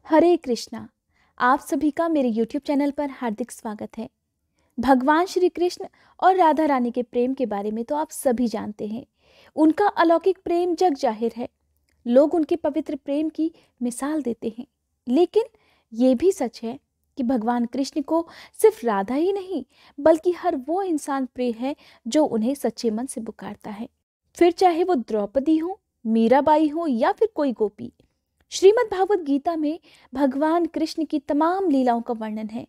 हरे कृष्णा। आप सभी का मेरे YouTube चैनल पर हार्दिक स्वागत है। भगवान श्री कृष्ण और राधा रानी के प्रेम के बारे में तो आप सभी जानते हैं। उनका अलौकिक प्रेम जग जाहिर है। लोग उनके पवित्र प्रेम की मिसाल देते हैं। लेकिन ये भी सच है कि भगवान कृष्ण को सिर्फ राधा ही नहीं बल्कि हर वो इंसान प्रिय है जो उन्हें सच्चे मन से पुकारता है। फिर चाहे वो द्रौपदी हो, मीराबाई हो या फिर कोई गोपी। श्रीमद् भागवत गीता में भगवान कृष्ण की तमाम लीलाओं का वर्णन है,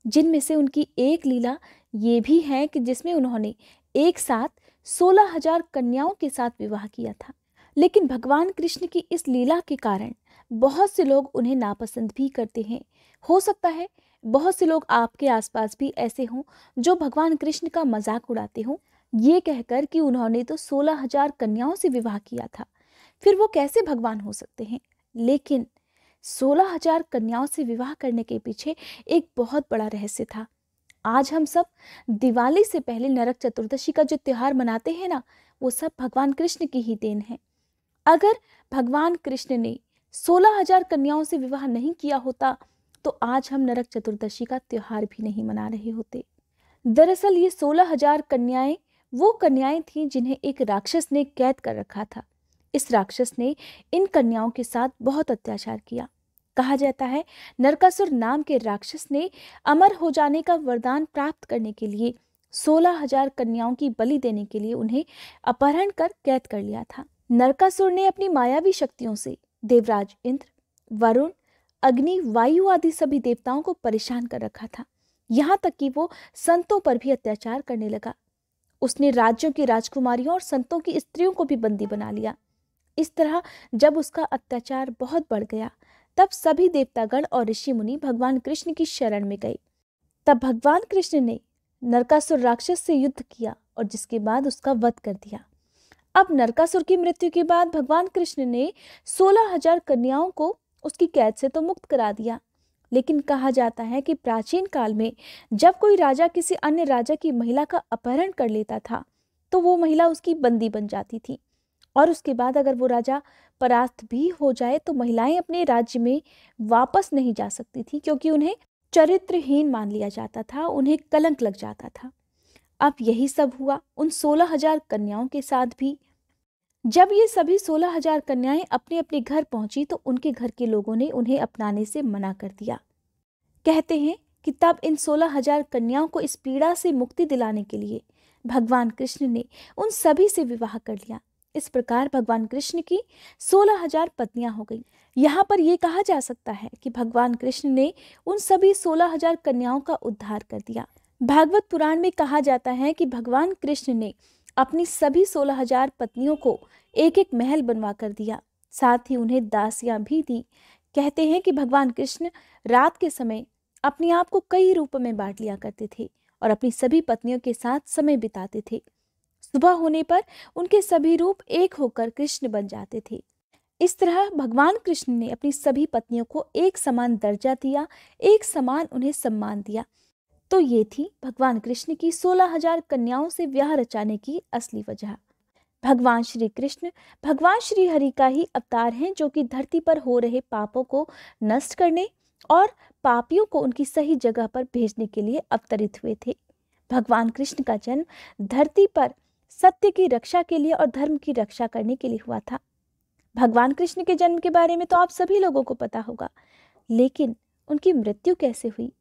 जिनमें से उनकी एक लीला ये भी है कि जिसमें उन्होंने एक साथ 16,000 कन्याओं के साथ विवाह किया था। लेकिन भगवान कृष्ण की इस लीला के कारण बहुत से लोग उन्हें नापसंद भी करते हैं। हो सकता है बहुत से लोग आपके आसपास भी ऐसे हों जो भगवान कृष्ण का मजाक उड़ाते हों, ये कहकर कि उन्होंने तो 16,000 कन्याओं से विवाह किया था, फिर वो कैसे भगवान हो सकते हैं। लेकिन 16,000 कन्याओं से विवाह करने के पीछे एक बहुत बड़ा रहस्य था। आज हम सब दिवाली से पहले नरक चतुर्दशी का जो त्योहार मनाते हैं ना, वो सब भगवान कृष्ण की ही देन है। अगर भगवान कृष्ण ने 16,000 कन्याओं से विवाह नहीं किया होता तो आज हम नरक चतुर्दशी का त्योहार भी नहीं मना रहे होते। दरअसल ये 16,000 कन्याएं वो कन्याएं थीं जिन्हें एक राक्षस ने कैद कर रखा था। इस राक्षस ने इन कन्याओं के साथ बहुत अत्याचार किया। कहा जाता है नरकासुर नाम के राक्षस ने अमर हो जाने का वरदान प्राप्त करने के लिए 16,000 कन्याओं की बलि देने के लिए उन्हें अपहरण कर कैद कर लिया था। नरकासुर ने अपनी मायावी शक्तियों से देवराज इंद्र, वरुण, अग्नि, वायु आदि सभी देवताओं को परेशान कर रखा था। यहाँ तक कि वो संतों पर भी अत्याचार करने लगा। उसने राज्यों की राजकुमारियों और संतों की स्त्रियों को भी बंदी बना लिया। इस तरह जब उसका अत्याचार बहुत बढ़ गया तब सभी देवतागण और ऋषि मुनि भगवान कृष्ण की शरण में गए। तब भगवान कृष्ण ने नरकासुर राक्षस से युद्ध किया और जिसके बाद उसका वध कर दिया। अब नरकासुर की मृत्यु के बाद भगवान कृष्ण ने 16,000 कन्याओं को उसकी कैद से तो मुक्त करा दिया। लेकिन कहा जाता है कि प्राचीन काल में जब कोई राजा किसी अन्य राजा की महिला का अपहरण कर लेता था तो वो महिला उसकी बंदी बन जाती थी। और उसके बाद अगर वो राजा परास्त भी हो जाए तो महिलाएं अपने राज्य में वापस नहीं जा सकती थी, क्योंकि उन्हें चरित्रहीन मान लिया जाता था, उन्हें कलंक लग जाता था। अब यही सब हुआ उन 16,000 कन्याओं के साथ भी। जब ये सभी 16,000 कन्याएं अपने अपने घर पहुंची तो उनके घर के लोगों ने उन्हें अपनाने से मना कर दिया। कहते हैं कि तब इन 16,000 कन्याओं को इस पीड़ा से मुक्ति दिलाने के लिए भगवान कृष्ण ने उन सभी से विवाह कर लिया। इस प्रकार भगवान कृष्ण की 16,000 पत्नियां हो गई। यहाँ पर यह कहा जा सकता है कि भगवान कृष्ण ने उन सभी 16,000 कन्याओं का उद्धार कर दिया। भागवत पुराण में कहा जाता है कि भगवान कृष्ण ने अपनी सभी 16,000 पत्नियों को एक एक महल बनवा कर दिया, साथ ही उन्हें दासियां भी दी। कहते हैं कि भगवान कृष्ण रात के समय अपने आप को कई रूपों में बांट लिया करते थे और अपनी सभी पत्नियों के साथ समय बिताते थे। सुबह होने पर उनके सभी रूप एक होकर कृष्ण बन जाते थे। इस तरह भगवान कृष्ण ने अपनी सभी पत्नियों को एक समान दर्जा दिया, एक समान उन्हें सम्मान दिया। तो ये थी भगवान कृष्ण की 16,000 कन्याओं से ब्याह रचाने की असली वजह। भगवान श्री कृष्ण भगवान श्री हरि का ही अवतार हैं, जो कि धरती पर हो रहे पापों को नष्ट करने और पापियों को उनकी सही जगह पर भेजने के लिए अवतरित हुए थे। भगवान कृष्ण का जन्म धरती पर सत्य की रक्षा के लिए और धर्म की रक्षा करने के लिए हुआ था। भगवान कृष्ण के जन्म के बारे में तो आप सभी लोगों को पता होगा, लेकिन उनकी मृत्यु कैसे हुई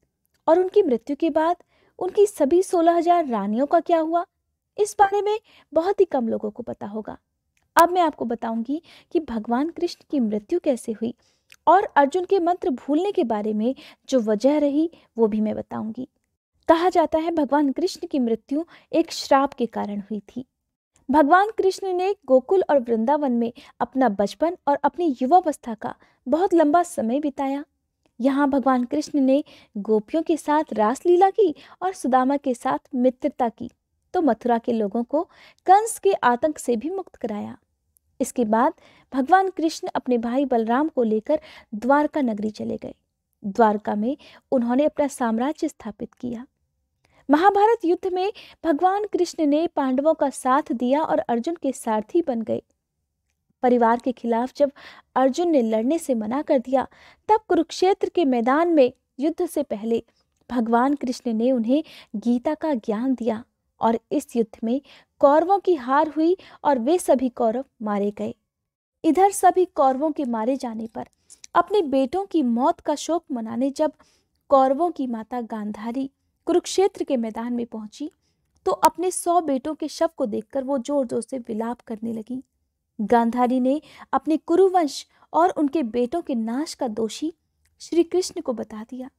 और उनकी मृत्यु के बाद उनकी सभी 16,000 रानियों का क्या हुआ, इस बारे में बहुत ही कम लोगों को पता होगा। अब मैं आपको बताऊंगी कि भगवान कृष्ण की मृत्यु कैसे हुई और अर्जुन के मंत्र भूलने के बारे में जो वजह रही वो भी मैं बताऊंगी। कहा जाता है भगवान कृष्ण की मृत्यु एक श्राप के कारण हुई थी। भगवान कृष्ण ने गोकुल और वृंदावन में अपना बचपन और अपनी युवावस्था का बहुत लंबा समय बिताया। यहाँ भगवान कृष्ण ने गोपियों के साथ रासलीला की और सुदामा के साथ मित्रता की, तो मथुरा के लोगों को कंस के आतंक से भी मुक्त कराया। इसके बाद भगवान कृष्ण अपने भाई बलराम को लेकर द्वारका नगरी चले गए। द्वारका में उन्होंने अपना साम्राज्य स्थापित किया। महाभारत युद्ध में भगवान कृष्ण ने पांडवों का साथ दिया और अर्जुन के सारथी बन गए। परिवार के खिलाफ जब अर्जुन ने लड़ने से मना कर दिया, तब कुरुक्षेत्र के मैदान में युद्ध से पहले भगवान कृष्ण ने उन्हें गीता का ज्ञान दिया और इस युद्ध में कौरवों की हार हुई और वे सभी कौरव मारे गए। इधर सभी कौरवों के मारे जाने पर अपने बेटों की मौत का शोक मनाने जब कौरवों की माता गांधारी कुरुक्षेत्र के मैदान में पहुंची, तो अपने 100 बेटों के शव को देखकर वो जोर जोर से विलाप करने लगी। गांधारी ने अपने कुरुवंश और उनके बेटों के नाश का दोषी श्री कृष्ण को बता दिया।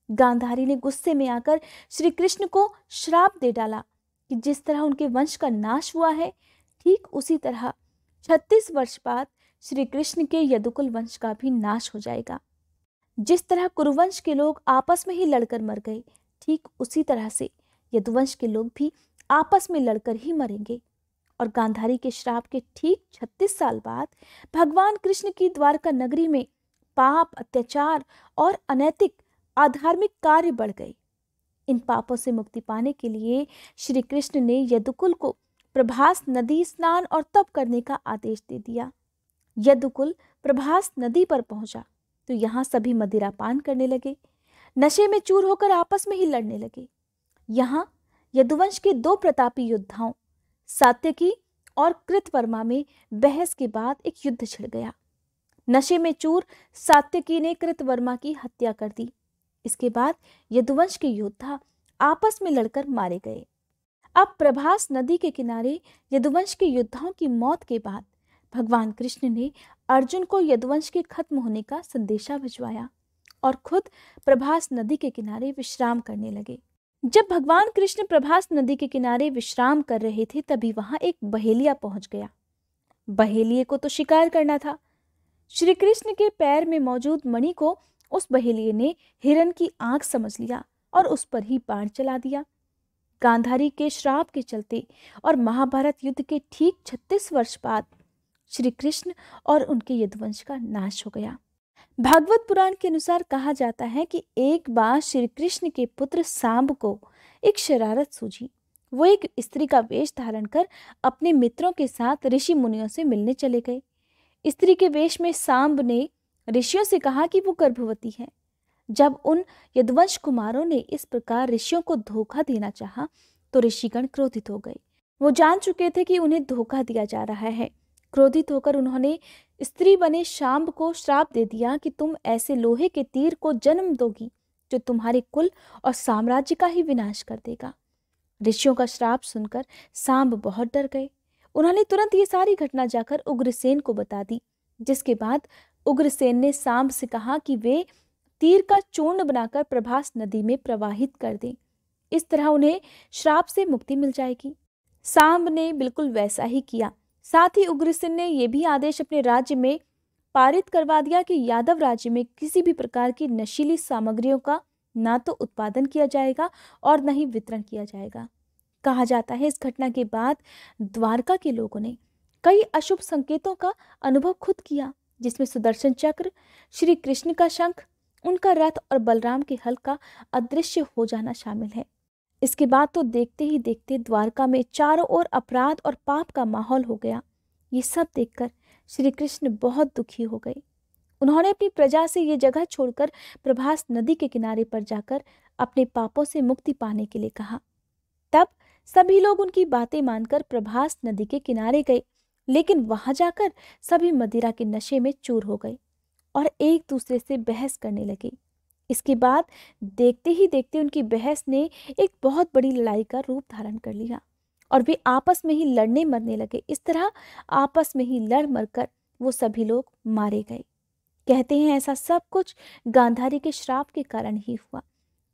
गांधारी ने गुस्से में आकर श्री कृष्ण को श्राप दे डाला कि जिस तरह उनके वंश का नाश हुआ है, ठीक उसी तरह 36 वर्ष बाद श्री कृष्ण के यदुकुल वंश का भी नाश हो जाएगा। जिस तरह कुरुवंश के लोग आपस में ही लड़कर मर गए, ठीक उसी तरह से यदुवंश के लोग भी आपस में लड़कर ही मरेंगे। और गांधारी के श्राप के ठीक 36 साल बाद भगवान कृष्ण की द्वारका नगरी में पाप, अत्याचार और अनैतिक आधार्मिक कार्य बढ़ गए। इन पापों से मुक्ति पाने के लिए श्री कृष्ण ने यदुकुल को प्रभास नदी स्नान और तप करने का आदेश दे दिया। यदुकुल प्रभास नदी पर पहुंचा तो यहाँ सभी मदिरा पान करने लगे, नशे में चूर होकर आपस में ही लड़ने लगे। यहाँ यदुवंश के 2 प्रतापी योद्धाओं सात्यकी और कृतवर्मा में बहस के बाद एक युद्ध छिड़ गया। नशे में चूर सात्यकी ने कृतवर्मा की हत्या कर दी। इसके बाद यदुवंश के योद्धा आपस में लड़कर मारे गए। अब प्रभास नदी के किनारे यदुवंश के योद्धाओं की मौत के बाद भगवान कृष्ण ने अर्जुन को यदुवंश के खत्म होने का संदेशा भिजवाया और खुद प्रभास नदी के किनारे विश्राम करने लगे। जब भगवान कृष्ण प्रभास नदी के किनारे विश्राम कर रहे थे, तभी वहां एक बहेलिया पहुंच गया। बहेलिए को तो शिकार करना था। श्री कृष्ण के पैर में मौजूद मणि को उस बहेलिए ने हिरण की आंख समझ लिया और उस पर ही बाण चला दिया। गांधारी के श्राप के चलते और महाभारत युद्ध के ठीक 36 वर्ष बाद श्री कृष्ण और उनके यदुवंश का नाश हो गया। भागवत पुराण के अनुसार कहा जाता है कि एक बार श्री कृष्ण के पुत्र सांब को एक शरारत सूझी। वो एक स्त्री का वेश धारण कर अपने मित्रों के साथ ऋषि मुनियों से मिलने चले गए। स्त्री के वेश में सांब ने ऋषियों से कहा कि वो गर्भवती है। जब उन यदुवंश कुमारों ने इस प्रकार ऋषियों को धोखा देना चाहा, तो ऋषिगण क्रोधित हो गए। वो जान चुके थे कि उन्हें धोखा दिया जा रहा है। क्रोधित होकर उन्होंने स्त्री बने शांब को श्राप दे दिया कि तुम ऐसे लोहे के तीर को जन्म दोगी जो तुम्हारे कुल और साम्राज्य का ही विनाश कर देगा। ऋषियों का श्राप सुनकर सांब बहुत डर गए। उन्होंने तुरंत ये सारी घटना जाकर उग्रसेन को बता दी, जिसके बाद उग्रसेन ने सांब से कहा कि वे तीर का चूर्ण बनाकर प्रभास नदी में प्रवाहित कर दें। इस तरह उन्हें श्राप से मुक्ति मिल जाएगी। सांब ने बिल्कुल वैसा ही किया। साथ ही उग्रसेन ने यह भी आदेश अपने राज्य में पारित करवा दिया कि यादव राज्य में किसी भी प्रकार की नशीली सामग्रियों का ना तो उत्पादन किया जाएगा और न ही वितरण किया जाएगा। कहा जाता है इस घटना के बाद द्वारका के लोगों ने कई अशुभ संकेतों का अनुभव खुद किया, जिसमें सुदर्शन चक्र, श्री कृष्ण का शंख, उनका रथ और बलराम के हल का अदृश्य हो जाना शामिल है। इसके बाद तो देखते ही देखते द्वारका में चारों ओर अपराध और पाप का माहौल हो गया। ये सब देखकर श्री कृष्ण बहुत दुखी हो गए। उन्होंने अपनी प्रजा से ये जगह छोड़कर प्रभास नदी के किनारे पर जाकर अपने पापों से मुक्ति पाने के लिए कहा। तब सभी लोग उनकी बातें मानकर प्रभास नदी के किनारे गए, लेकिन वहां जाकर सभी मदिरा के नशे में चूर हो गए और एक दूसरे से बहस करने लगे। इसके बाद देखते ही देखते उनकी बहस ने एक बहुत बड़ी लड़ाई का रूप धारण कर लिया और वे आपस में ही लड़ने मरने लगे। इस तरह आपस में ही लड़ मरकर वो सभी लोग मारे गए। कहते हैं ऐसा सब कुछ गांधारी के श्राप के कारण ही हुआ।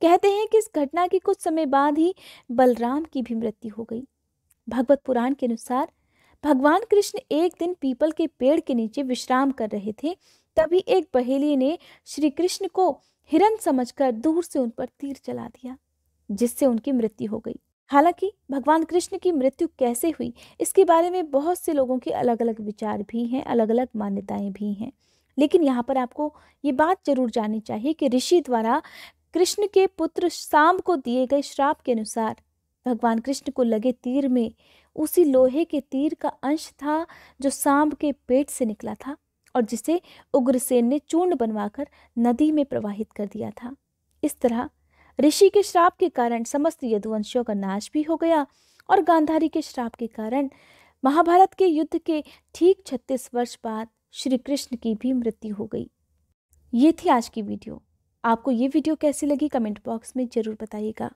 कहते हैं कि इस घटना के कुछ समय बाद ही बलराम की भी मृत्यु हो गई। भगवत पुराण के अनुसार भगवान कृष्ण एक दिन पीपल के पेड़ के नीचे विश्राम कर रहे थे। तभी एक बहेली ने श्री कृष्ण को हिरण समझकर दूर से उन पर तीर चला दिया, जिससे उनकी मृत्यु हो गई। हालांकि भगवान कृष्ण की मृत्यु कैसे हुई, इसके बारे में बहुत से लोगों के अलग अलग विचार भी हैं, अलग अलग मान्यताएं भी हैं। लेकिन यहाँ पर आपको ये बात जरूर जाननी चाहिए कि ऋषि द्वारा कृष्ण के पुत्र सांब को दिए गए श्राप के अनुसार भगवान कृष्ण को लगे तीर में उसी लोहे के तीर का अंश था जो सांब के पेट से निकला था और जिसे उग्रसेन ने चूर्ण बनवाकर नदी में प्रवाहित कर दिया था। इस तरह ऋषि के श्राप के कारण समस्त यदुवंशियों का नाश भी हो गया और गांधारी के श्राप के कारण महाभारत के युद्ध के ठीक 36 वर्ष बाद श्री कृष्ण की भी मृत्यु हो गई। ये थी आज की वीडियो। आपको ये वीडियो कैसी लगी कमेंट बॉक्स में जरूर बताइएगा।